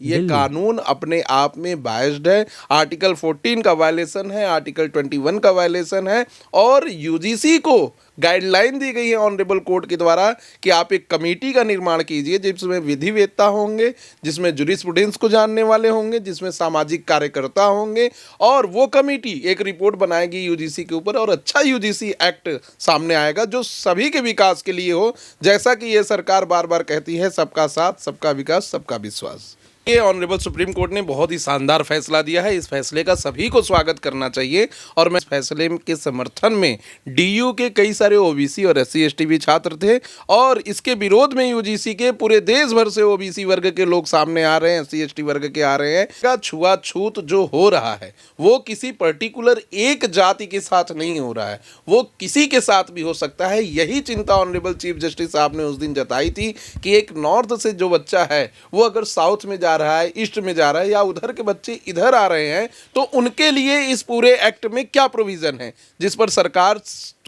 ये कानून अपने आप में बायस्ड है। आर्टिकल 14 का वायलेशन है, आर्टिकल 21 का वायलेशन है और यूजीसी को गाइडलाइन दी गई है ऑनरेबल कोर्ट के द्वारा कि आप एक कमेटी का निर्माण कीजिए जिसमें विधिवेत्ता होंगे, जिसमें जुरिस्प्रूडेंस को जानने वाले होंगे, जिसमें सामाजिक कार्यकर्ता होंगे और वो कमेटी एक रिपोर्ट बनाएगी यूजीसी के ऊपर और अच्छा यूजीसी एक्ट सामने आएगा जो सभी के विकास के लिए हो। जैसा कि ये सरकार बार बार कहती है, सबका साथ, सबका विकास, सबका विश्वास। ये ऑनरेबल सुप्रीम कोर्ट ने बहुत ही शानदार फैसला दिया है। इस फैसले का सभी को स्वागत करना चाहिए और मैं इस फैसले के समर्थन में डीयू के कई सारे ओबीसी और एससी एसटी भी छात्र थे और इसके विरोध में यूजीसी के पूरे देश भर से ओबीसी वर्ग के लोग सामने आ रहे हैं, एससी एसटी वर्ग के आ रहे हैं। का छुआछूत जो हो रहा है वो किसी पर्टिकुलर एक जाति के साथ नहीं हो रहा है, वो किसी के साथ भी हो सकता है। यही चिंता ऑनरेबल चीफ जस्टिस साहब ने उस दिन जताई थी कि एक नॉर्थ से जो बच्चा है वो अगर साउथ में जा रहा है, ईस्ट में जा रहा है या उधर के बच्चे इधर आ रहे हैं तो उनके लिए इस पूरे एक्ट में क्या प्रोविजन है, जिस पर सरकार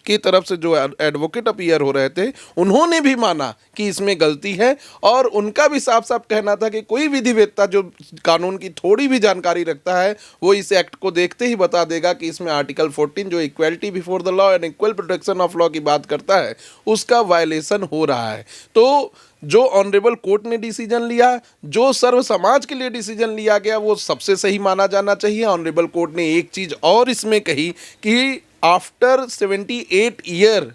की तरफ से जो एडवोकेट अपीयर हो रहे थे उन्होंने भी माना कि इसमें गलती है और उनका भी साफ साफ कहना था कि कोई विधिवेत्ता जो कानून की थोड़ी भी जानकारी रखता है वो इस एक्ट को देखते ही बता देगा कि इसमें आर्टिकल 14 जो equality before the law and equal protection of law की बात करता है उसका वायलेशन हो रहा है। तो जो ऑनरेबल कोर्ट ने डिसीजन लिया, जो सर्व समाज के लिए डिसीजन लिया गया, वो सबसे सही माना जाना चाहिए। ऑनरेबल कोर्ट ने एक चीज़ और इसमें कही कि आफ्टर 78 ईयर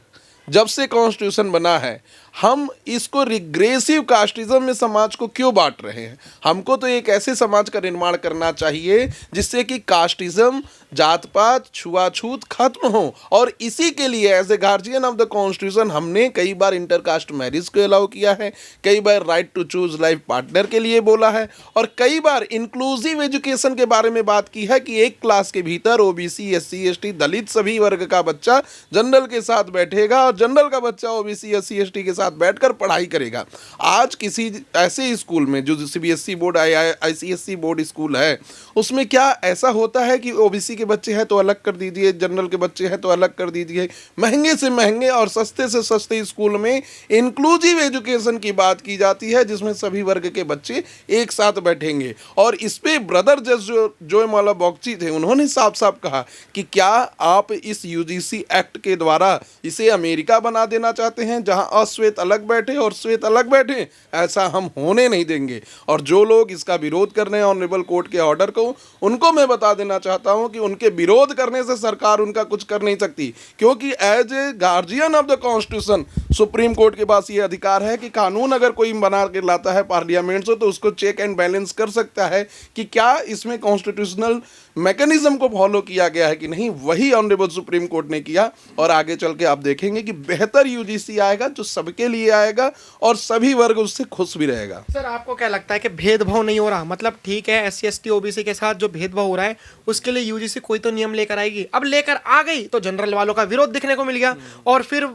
जब से कॉन्स्टिट्यूशन बना है हम इसको रिग्रेसिव कास्टिज्म में समाज को क्यों बांट रहे हैं। हमको तो एक ऐसे समाज का निर्माण करना चाहिए जिससे कि कास्टिज्म, जात पात, छुआछूत खत्म हो और इसी के लिए as a guardian of the constitution हमने कई बार इंटरकास्ट मैरिज को अलाउ किया है, कई बार right to choose life partner के लिए बोला है और कई बार इंक्लूसिव एजुकेशन के बारे में बात की है कि एक क्लास के भीतर ओबीसी, एससी, एसटी, दलित सभी वर्ग का बच्चा जनरल के साथ बैठेगा और जनरल का बच्चा ओबीसी, एससी, एसटी के साथ बैठकर पढ़ाई करेगा। आज किसी ऐसे स्कूल में जो CBSE board, ICSE board school है उसमें क्या ऐसा होता है कि ओबीसी के बच्चे हैं तो अलग कर दीजिए, जनरल के बच्चे हैं तो अलग कर दीजिए। महंगे से महंगे और सस्ते से सस्ते स्कूल में इंक्लूसिव एजुकेशन की बात की जाती है जिसमें सभी वर्ग के बच्चे एक साथ बैठेंगे और इस पे ब्रदर जज जो मौला बॉक्ची थे उन्होंने साफ साफ कहा कि क्या आप इस यूजीसी एक्ट के द्वारा इसे अमेरिका बना देना चाहते हैं जहां अश्वेत अलग बैठे और श्वेत अलग बैठे। ऐसा हम होने नहीं देंगे और जो लोग इसका विरोध कर रहे हैं ऑनरेबल कोर्ट के ऑर्डर को, उनको मैं बता देना चाहता हूं कि उनके विरोध करने से सरकार उनका कुछ कर नहीं सकती क्योंकि as a guardian of the constitution supreme court के पास ये अधिकार है कि कानून अगर कोई बना के लाता है पार्लियामेंट से तो उसको चेक एंड बैलेंस कर सकता है कि क्या इसमें कॉन्स्टिट्यूशनल मैकेनिज्म को फॉलो किया गया है कि नहीं। वही ऑनरेबल सुप्रीम कोर्ट ने किया और आगे चल के आप देखेंगे कि बेहतर यूजीसी आएगा जो सबके लिए आएगा और सभी वर्ग उससे खुश भी रहेगा। सर आपको क्या लगता है कि भेदभाव नहीं हो रहा? मतलब ठीक है एससी एसटी ओबीसी के साथ जो भेदभाव हो रहा है उसके लिए यूजीसी कोई तो नियम लेकर आएगी। अब लेकर आ गई तो जनरल वालों का विरोध दिखने को मिल गया और फिर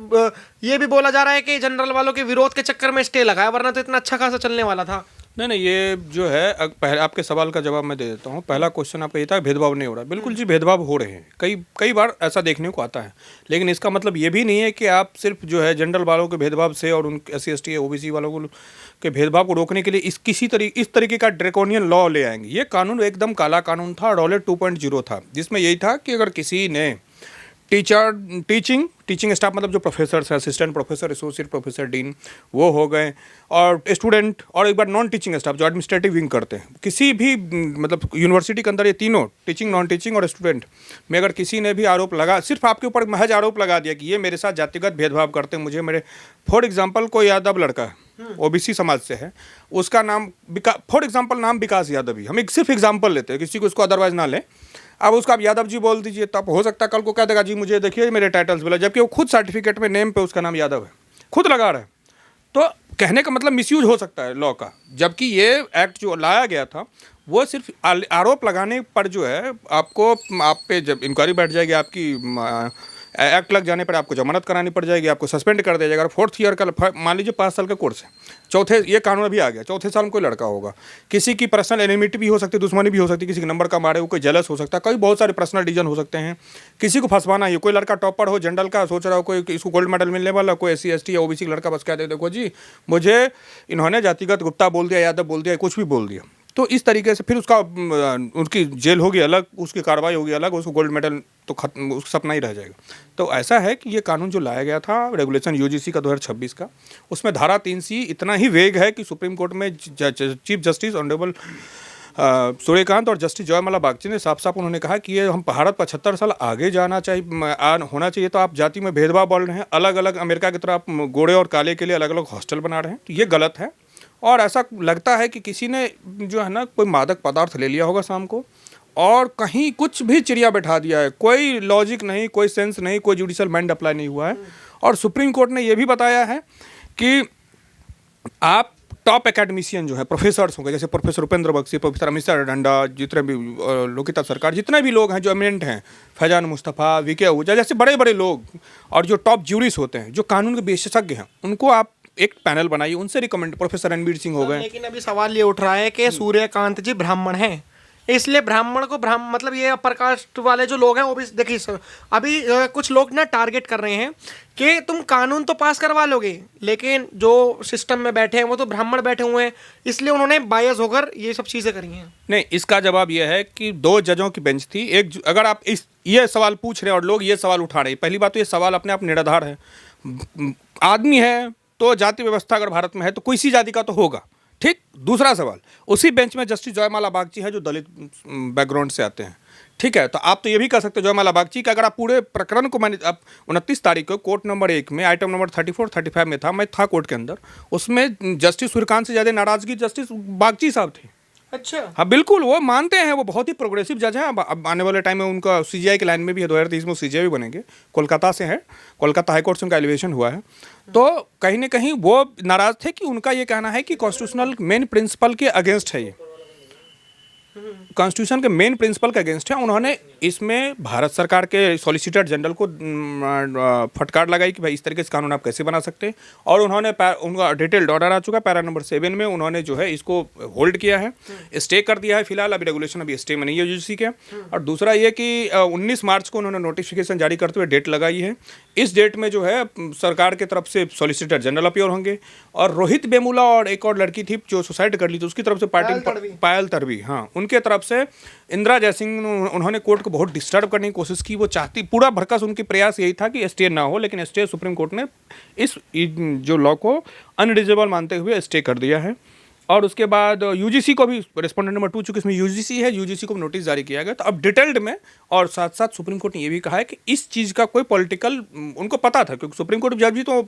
ये भी बोला जा रहा है कि जनरल वालों के विरोध के चक्कर में स्टे लगाया वरना तो इतना अच्छा खासा चलने वाला था। नहीं, ये जो है पहले आपके सवाल का जवाब मैं दे देता हूँ। पहला क्वेश्चन आपका ये था भेदभाव नहीं हो रहा। बिल्कुल जी, भेदभाव हो रहे हैं, कई बार ऐसा देखने को आता है, लेकिन इसका मतलब ये भी नहीं है कि आप सिर्फ जो है जनरल वालों के भेदभाव से और उन एससी एसटी ओबीसी वालों को के भेदभाव को रोकने के लिए इस तरीके का ड्रैकोनियन लॉ ले आएंगे। ये कानून एकदम काला कानून था, रॉलेट 2.0 था, जिसमें यही था कि अगर किसी ने टीचिंग स्टाफ मतलब जो प्रोफेसर है, assistant professor, associate professor, dean वो हो गए और स्टूडेंट और एक बार नॉन टीचिंग स्टाफ जो एडमिनिस्ट्रेटिव विंग करते हैं, किसी भी मतलब यूनिवर्सिटी के अंदर ये तीनों टीचिंग, नॉन टीचिंग और स्टूडेंट में अगर किसी ने भी आरोप लगा, सिर्फ आपके ऊपर महज आरोप लगा दिया कि ये मेरे साथ जातिगत भेदभाव करते हैं, मुझे मेरे फॉर एग्जाम्पल कोई यादव लड़का है ओबीसी समाज से है, उसका नाम फॉर एग्जाम्पल नाम विकास यादव ही, हम एक सिर्फ एग्जाम्पल लेते हैं, किसी को उसको अदरवाइज ना लें। अब उसको आप यादव जी बोल दीजिए तब हो सकता है कल को कह देगा जी मुझे देखिए मेरे टाइटल्स बोला, जबकि वो खुद सर्टिफिकेट में नेम पे उसका नाम यादव है, खुद लगा रहा है। तो कहने का मतलब मिसयूज हो सकता है लॉ का, जबकि ये एक्ट जो लाया गया था वो सिर्फ आरोप लगाने पर जो है आपको आप पे जब इंक्वायरी बैठ जाएगी, आपकी एक्ट लग जाने पर आपको जमानत करानी पड़ जाएगी, आपको सस्पेंड कर दिया जाएगा। फोर्थ ईयर का मान लीजिए 5 साल का कोर्स है, चौथे ये कानून अभी आ गया, चौथे साल में कोई लड़का होगा, किसी की पर्सनल एनिमिटी भी हो सकती है, दुश्मनी भी हो सकती है, किसी के नंबर का मारे हो, कोई जेलस हो सकता है, कई बहुत सारे पर्सनल डिसीजन हो सकते हैं, किसी को फंसवाना है, कोई लड़का टॉपर हो जनरल का सोच रहा हो कोई इसको गोल्ड मेडल मिलने वाला, कोई एससी एसटी या ओबीसी लड़का बस कहते देखो जी मुझे इन्होंने जातिगत गुप्ता बोल दिया, यादव बोल दिया, कुछ भी बोल दिया, तो इस तरीके से फिर उसका उनकी जेल होगी अलग, उसकी कार्रवाई होगी अलग, उसको गोल्ड मेडल तो खत्म, उसका सपना ही रह जाएगा। तो ऐसा है कि ये कानून जो लाया गया था रेगुलेशन यूजीसी का 2026 का, उसमें धारा 3C इतना ही वेग है कि सुप्रीम कोर्ट में चीफ जस्टिस ऑनरेबल सूर्यकांत और जस्टिस जयमाला बागची ने साफ साफ उन्होंने कहा कि ये हम भारत 75 साल आगे जाना चाहिए, होना चाहिए। तो आप जाति में भेदभाव बोल रहे हैं, अलग अलग अमेरिका की तरह आप गोरे और काले के लिए अलग अलग हॉस्टल बना रहे हैं, तो ये गलत है। और ऐसा लगता है कि किसी ने जो है ना कोई मादक पदार्थ ले लिया होगा शाम को और कहीं कुछ भी चिड़िया बैठा दिया है, कोई लॉजिक नहीं, कोई सेंस नहीं, कोई जुडिशल माइंड अप्लाई नहीं हुआ है। और सुप्रीम कोर्ट ने यह भी बताया है कि आप टॉप एकेडमिशियन जो है प्रोफेसर्स होंगे, जैसे प्रोफेसर उपेंद्र बख्शी, प्रोफेसर अमित डंडा, जितने भी लोकिता सरकार, जितने भी लोग हैं जो एमिनेंट हैं, फैजान मुस्तफ़ा, वीके आहूजा जैसे बड़े बड़े लोग और जो टॉप ज्यूरीज होते हैं, जो कानून के विशेषज्ञ हैं, उनको आप एक पैनल बनाइए, उनसे रिकमेंड, प्रोफेसर रणबीर सिंह हो गए। लेकिन अभी सवाल ये उठ रहा है कि सूर्यकांत जी ब्राह्मण हैं, इसलिए ब्राह्मण को मतलब ये अपर कास्ट वाले जो लोग हैं वो भी देखिए अभी कुछ लोग ना टारगेट कर रहे हैं कि तुम कानून तो पास करवा लोगे लेकिन जो सिस्टम में बैठे हैं वो तो ब्राह्मण बैठे हुए हैं, इसलिए उन्होंने बायस होकर ये सब चीज़ें करी हैं। नहीं, इसका जवाब यह है कि 2 जजों की बेंच थी। एक, अगर आप ये सवाल पूछ रहे हैं और लोग ये सवाल उठा रहे हैं, पहली बात तो ये सवाल अपने आप निराधार है। आदमी है तो जाति व्यवस्था अगर भारत में है तो किसी जाति का तो होगा, ठीक। दूसरा सवाल, उसी बेंच में जस्टिस जयमाला बागची है जो दलित बैकग्राउंड से आते हैं, ठीक है। तो आप तो ये भी कह सकते हो जयमाला बागची का, अगर आप पूरे प्रकरण को मैंने अब 29 तारीख को कोर्ट नंबर 1 में आइटम नंबर 34-35 में था, मैं था कोर्ट के अंदर, उसमें जस्टिस सूर्यकांत से ज़्यादा नाराजगी जस्टिस बागची साहब थे। अच्छा, हाँ बिल्कुल, वो मानते हैं, वो बहुत ही प्रोग्रेसिव जज हैं। अब आने वाले टाइम में उनका सीजीआई के लाइन में भी है, 2030 में सीजीआई भी बनेंगे, कोलकाता से है, कोलकाता हाईकोर्ट से उनका एलिवेशन हुआ है। तो कहीं ना कहीं वो नाराज थे कि उनका ये कहना है कि कॉन्स्टिट्यूशनल मेन प्रिंसिपल के अगेंस्ट है, ये कॉन्स्टिट्यूशन के मेन प्रिंसिपल के अगेंस्ट है। उन्होंने इसमें भारत सरकार के सॉलिसिटर जनरल को फटकार लगाई कि भाई इस तरीके से कानून आप कैसे बना सकते हैं, और उन्होंने उनका डिटेल्ड ऑर्डर आ चुका है, पैरा नंबर 7 में उन्होंने जो है इसको होल्ड किया है, स्टे कर दिया है फिलहाल। अभी रेगुलेशन अभी स्टे में नहीं है यूजीसी के। और दूसरा ये कि 19 मार्च को उन्होंने नोटिफिकेशन जारी करते हुए डेट लगाई है। इस डेट में जो है सरकार की तरफ से सॉलिसिटर जनरल अपीयर होंगे, और रोहित बेमुला और एक और लड़की थी जो सुसाइड कर ली थी, उसकी तरफ से पार्टी पायल तड़वी, हाँ, उनके तरफ से इंदिरा जयसिंह, उन्होंने कोर्ट को बहुत डिस्टर्ब करने की कोशिश की। वो चाहती, पूरा भरकस उनकी प्रयास यही था कि स्टे ना हो, लेकिन स्टे सुप्रीम कोर्ट ने इस जो लॉ को अनरिजनेबल मानते हुए स्टे कर दिया है। और उसके बाद यूजीसी को भी रेस्पोंडेंट नंबर 2, चूंकि इसमें यूजीसी है, यूजीसी को नोटिस जारी किया गया। तो अब डिटेल्ड में, और साथ साथ सुप्रीम कोर्ट ने ये भी कहा है कि इस चीज़ का कोई पॉलिटिकल, उनको पता था, क्योंकि सुप्रीम कोर्ट जज भी तो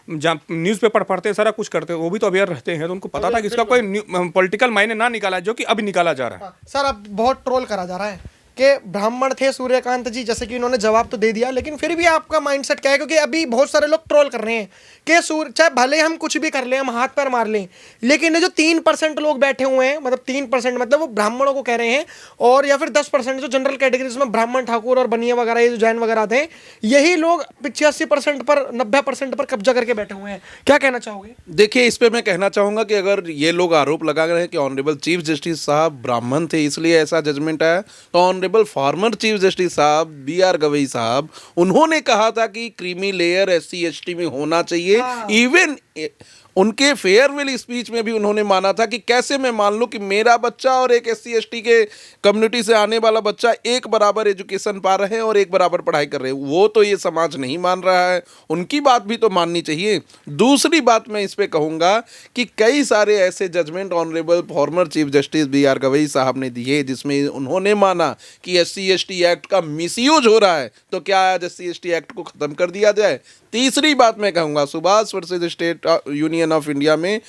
न्यूज़पेपर पढ़ते हैं, सारा कुछ करते हैं, वो भी तो अवेयर रहते हैं, तो उनको पता था कि इसका कोई पॉलिटिकल मायने ना निकाला, जो कि अभी निकाला जा रहा है। सर, अब बहुत ट्रोल करा जा रहा है कि ब्राह्मण थे सूर्यकांत जी, जैसे कि उन्होंने जवाब तो दे दिया, लेकिन फिर भी आपका माइंडसेट क्या है? क्योंकि अभी बहुत सारे लोग ट्रोल कर रहे हैं कि चाहे भले हम कुछ भी कर लें, हम हाथ पैर मार लें, लेकिन ये जो 3% लोग बैठे हुए हैं, मतलब 3% मतलब वो ब्राह्मणों को कह रहे हैं, और या फिर 10% जो जनरल कैटेगरीज में ब्राह्मण, ठाकुर और बनिया वगैरह, ये जो जैन वगैरह थे, यही लोग 85% पर, 90% पर कब्जा करके बैठे हुए हैं। क्या कहना चाहोगे? देखिए, इस पे मैं कहना चाहूँगा कि अगर ये लोग आरोप लगा रहे हैं कि ऑनरेबल चीफ जस्टिस साहब ब्राह्मण थे इसलिए ऐसा जजमेंट आया, तो ऑनरेबल फॉर्मर चीफ जस्टिस साहब BR गवई साहब, उन्होंने कहा था कि क्रीमी लेयर SC ST में होना चाहिए। इवन उनके फेयरवेल स्पीच में भी उन्होंने माना था कि कैसे मैं मान लूं कि मेरा बच्चा और एक SC ST के कम्युनिटी से आने वाला बच्चा एक बराबर एजुकेशन पा रहे हैं और एक बराबर पढ़ाई कर रहे हैं। वो तो ये समाज नहीं मान रहा है, उनकी बात भी तो माननी चाहिए। दूसरी बात मैं इस पे कहूँगा कि कई सारे ऐसे judgment honourable former chief justice BR Gavai साहब ने दिए जिसमें उन्होंने माना कि SC ST एक्ट का मिसयूज हो रहा है, तो क्या आज SC ST एक्ट को ख़त्म कर दिया जाए। तीसरी बात मैं कहूँगा, Subhash versus state union of India में,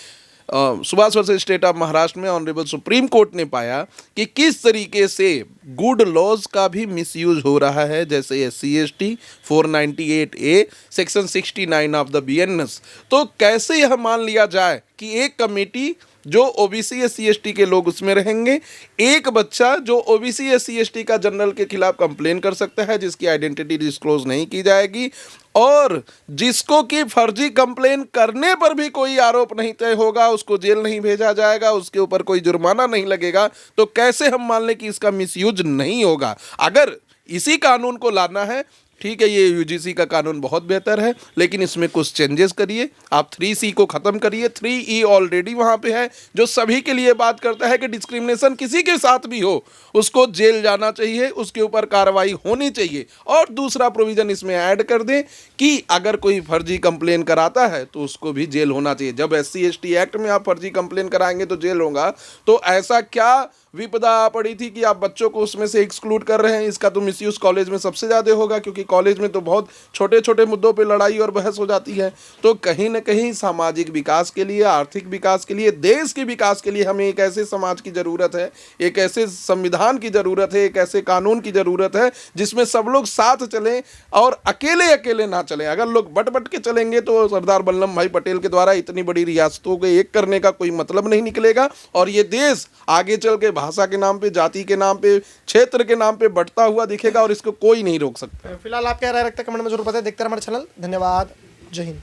Subhash versus state of Maharashtra में ऑनरेबल सुप्रीम कोर्ट ने पाया कि किस तरीके से गुड लॉज का भी मिसयूज हो रहा है, जैसे SC ST 498A section 69 of the BNS। तो कैसे यह मान लिया जाए कि एक कमेटी जो OBC SC ST के लोग उसमें रहेंगे, एक बच्चा जो OBC SC ST का जनरल के खिलाफ कंप्लेन कर सकता है जिसकी आइडेंटिटी डिस्क्लोज नहीं की जाएगी, और जिसको कि फर्जी कंप्लेन करने पर भी कोई आरोप नहीं तय होगा, उसको जेल नहीं भेजा जाएगा, उसके ऊपर कोई जुर्माना नहीं लगेगा, तो कैसे हम मान लें कि इसका मिसयूज नहीं होगा। अगर इसी कानून को लाना है ठीक है, ये यूजीसी का कानून बहुत बेहतर है, लेकिन इसमें कुछ चेंजेस करिए। आप 3C को ख़त्म करिए। 3E ऑलरेडी वहाँ पे है, जो सभी के लिए बात करता है कि डिस्क्रिमिनेशन किसी के साथ भी हो उसको जेल जाना चाहिए, उसके ऊपर कार्रवाई होनी चाहिए। और दूसरा प्रोविज़न इसमें ऐड कर दें कि अगर कोई फर्जी कंप्लेन कराता है तो उसको भी जेल होना चाहिए। जब SC/ST एक्ट में आप फर्जी कंप्लेन कराएंगे तो जेल होगा, तो ऐसा क्या विपदा पड़ी थी कि आप बच्चों को उसमें से एक्सक्लूड कर रहे हैं? इसका तो मिसयूज़ कॉलेज में सबसे ज़्यादा होगा, क्योंकि कॉलेज में तो बहुत छोटे छोटे मुद्दों पे लड़ाई और बहस हो जाती है। तो कहीं ना कहीं सामाजिक विकास के लिए, आर्थिक विकास के लिए, देश के विकास के लिए हमें एक ऐसे समाज की ज़रूरत है, एक ऐसे संविधान की ज़रूरत है, एक ऐसे कानून की ज़रूरत है जिसमें सब लोग साथ चलें और अकेले अकेले ना चलें। अगर लोग बट बट के चलेंगे तो सरदार वल्लभ भाई पटेल के द्वारा इतनी बड़ी रियासतों को एक करने का कोई मतलब नहीं निकलेगा, और ये देश आगे चल के भाषा के नाम पे, जाति के नाम पे, क्षेत्र के नाम पे बढ़ता हुआ दिखेगा, और इसको कोई नहीं रोक सकता। फिलहाल आप क्या राय रखते हैं कमेंट में जरूर बताएं। देखते रहे हमारे चैनल। धन्यवाद। जय हिंद।